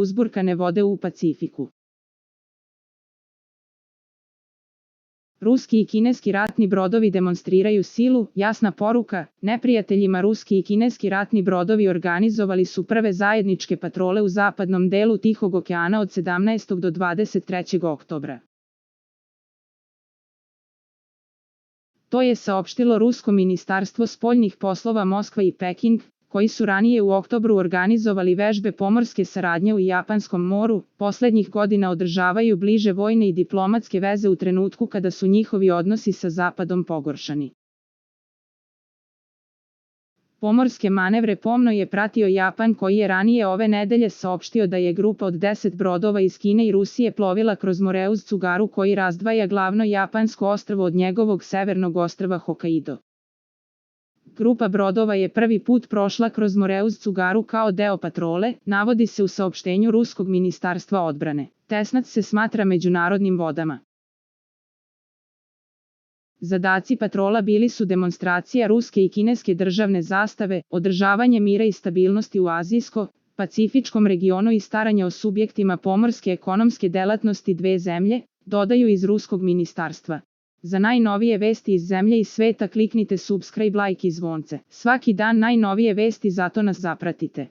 uzburkane vode u Pacifiku. Ruski i kineski ratni brodovi demonstriraju silu, jasna poruka, neprijateljima. Ruski i kineski ratni brodovi organizovali su prve zajedničke patrole u zapadnom delu Tihog okeana od 17. do 23. oktobra. To je saopštilo Rusko ministarstvo spoljnih poslova. Moskva i Peking, koji su ranije u oktobru organizovali vežbe pomorske saradnje u Japanskom moru, poslednjih godina održavaju bliže vojne i diplomatske veze u trenutku kada su njihovi odnosi sa Zapadom pogoršani. Pomorske manevre pomno je pratio Japan, koji je ranije ove nedelje saopštio da je grupa od 10 brodova iz Kine i Rusije plovila kroz Moreus Tsugaru, koji razdvaja glavno japansko ostrvo od njegovog severnog ostrva Hokaido. Grupa brodova je prvi put prošla kroz Moreus Tsugaru kao deo patrole, navodi se u saopštenju Ruskog ministarstva odbrane. Tesnac se smatra međunarodnim vodama. Zadaci patrola bili su demonstracija ruske i kineske državne zastave, održavanje mira i stabilnosti u azijsko-pacifičkom regionu i staranje o subjektima pomorske ekonomske delatnosti dve zemlje, dodaju iz Ruskog ministarstva. Za najnovije vesti iz zemlje i sveta kliknite subscribe, like i zvonce. Svaki dan najnovije vesti, zato nas zapratite.